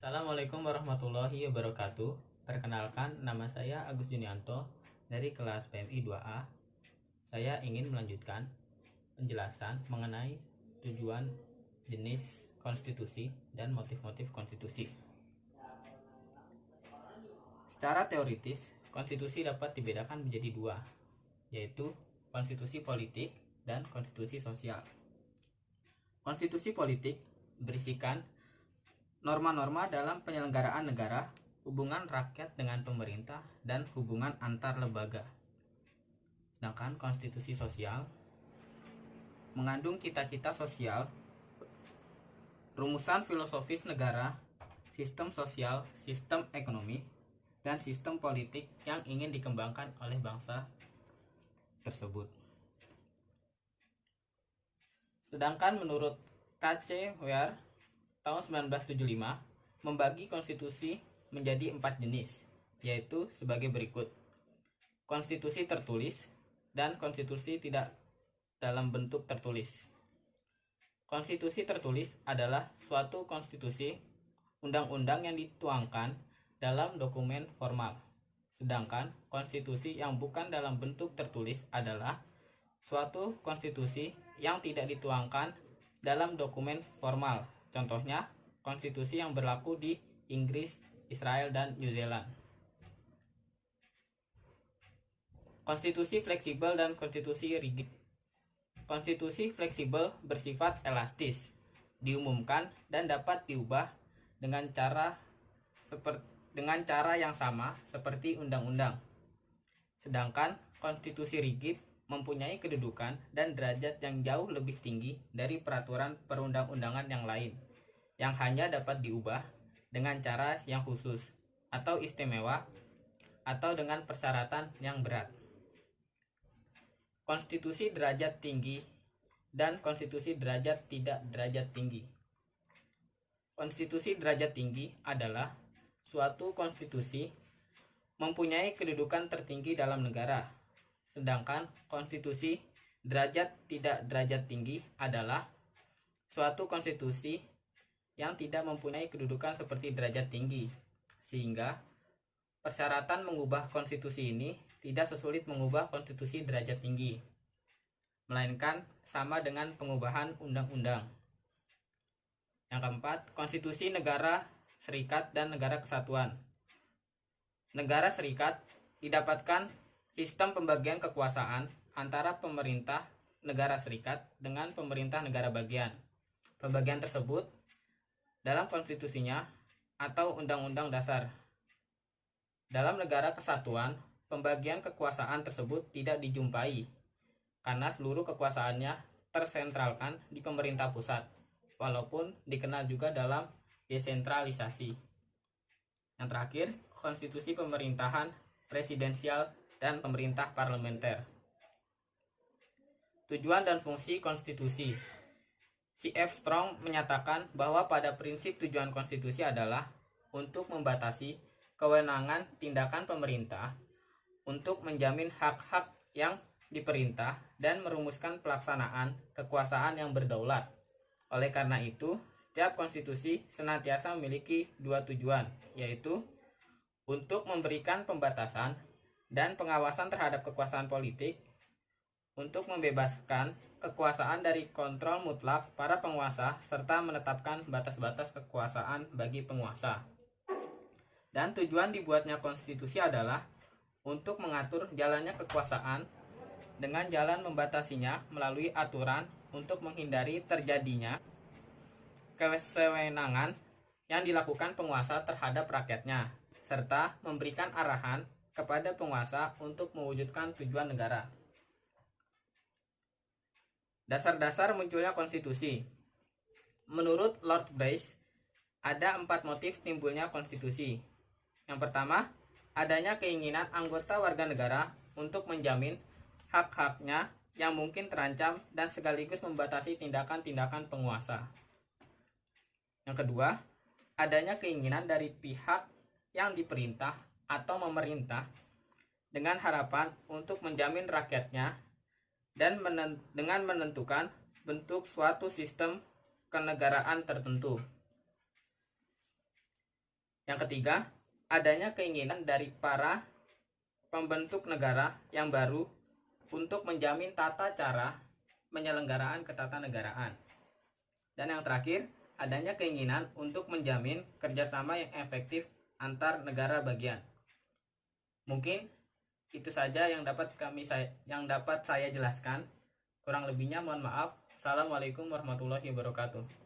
Assalamualaikum warahmatullahi wabarakatuh. Perkenalkan, nama saya Agus Junianto dari kelas PMI 2A. Saya ingin melanjutkan penjelasan mengenai tujuan, jenis konstitusi, dan motif-motif konstitusi. Secara teoritis, konstitusi dapat dibedakan menjadi dua, yaitu konstitusi politik dan konstitusi sosial. Konstitusi politik berisikan norma-norma dalam penyelenggaraan negara, hubungan rakyat dengan pemerintah, dan hubungan antar lembaga. Sedangkan konstitusi sosial mengandung cita-cita sosial, rumusan filosofis negara, sistem sosial, sistem ekonomi, dan sistem politik yang ingin dikembangkan oleh bangsa tersebut. Sedangkan menurut K.C. Ware tahun 1975 membagi konstitusi menjadi 4 jenis, yaitu sebagai berikut: konstitusi tertulis dan konstitusi tidak dalam bentuk tertulis. Konstitusi tertulis adalah suatu konstitusi undang-undang yang dituangkan dalam dokumen formal. Sedangkan konstitusi yang bukan dalam bentuk tertulis adalah suatu konstitusi yang tidak dituangkan dalam dokumen formal. Contohnya, konstitusi yang berlaku di Inggris, Israel, dan New Zealand. Konstitusi fleksibel dan konstitusi rigid. Konstitusi fleksibel bersifat elastis, diumumkan dan dapat diubah dengan cara yang sama seperti undang-undang. Sedangkan konstitusi rigid mempunyai kedudukan dan derajat yang jauh lebih tinggi dari peraturan perundang-undangan yang lain, yang hanya dapat diubah dengan cara yang khusus atau istimewa atau dengan persyaratan yang berat. Konstitusi derajat tinggi dan konstitusi derajat tidak derajat tinggi. Konstitusi derajat tinggi adalah suatu konstitusi mempunyai kedudukan tertinggi dalam negara. Sedangkan konstitusi derajat tidak derajat tinggi adalah suatu konstitusi yang tidak mempunyai kedudukan seperti derajat tinggi, sehingga persyaratan mengubah konstitusi ini tidak sesulit mengubah konstitusi derajat tinggi, melainkan sama dengan pengubahan undang-undang. Yang keempat, konstitusi negara serikat dan negara kesatuan. Negara serikat didapatkan sistem pembagian kekuasaan antara pemerintah negara serikat dengan pemerintah negara bagian. Pembagian tersebut dalam konstitusinya atau undang-undang dasar. Dalam negara kesatuan, pembagian kekuasaan tersebut tidak dijumpai karena seluruh kekuasaannya tersentralkan di pemerintah pusat, walaupun dikenal juga dalam desentralisasi. Yang terakhir, konstitusi pemerintahan presidensial dan pemerintah parlementer. Tujuan dan fungsi konstitusi. C.F. Strong menyatakan bahwa pada prinsip tujuan konstitusi adalah untuk membatasi kewenangan tindakan pemerintah, untuk menjamin hak-hak yang diperintah, dan merumuskan pelaksanaan kekuasaan yang berdaulat. Oleh karena itu, setiap konstitusi senantiasa memiliki dua tujuan, yaitu untuk memberikan pembatasan dan pengawasan terhadap kekuasaan politik, untuk membebaskan kekuasaan dari kontrol mutlak para penguasa, serta menetapkan batas-batas kekuasaan bagi penguasa. Dan tujuan dibuatnya konstitusi adalah untuk mengatur jalannya kekuasaan dengan jalan membatasinya melalui aturan untuk menghindari terjadinya kesewenangan yang dilakukan penguasa terhadap rakyatnya, serta memberikan arahan kepada penguasa untuk mewujudkan tujuan negara. Dasar-dasar munculnya konstitusi. Menurut Lord Bryce, ada 4 motif timbulnya konstitusi. Yang pertama, adanya keinginan anggota warga negara untuk menjamin hak-haknya yang mungkin terancam dan sekaligus membatasi tindakan-tindakan penguasa. Yang kedua, adanya keinginan dari pihak yang diperintah atau memerintah dengan harapan untuk menjamin rakyatnya dan dengan menentukan bentuk suatu sistem kenegaraan tertentu. Yang ketiga, adanya keinginan dari para pembentuk negara yang baru untuk menjamin tata cara penyelenggaraan ketatanegaraan. Dan yang terakhir, adanya keinginan untuk menjamin kerjasama yang efektif antar negara bagian. Mungkin itu saja yang dapat saya jelaskan. Kurang lebihnya mohon maaf. Assalamualaikum warahmatullahi wabarakatuh.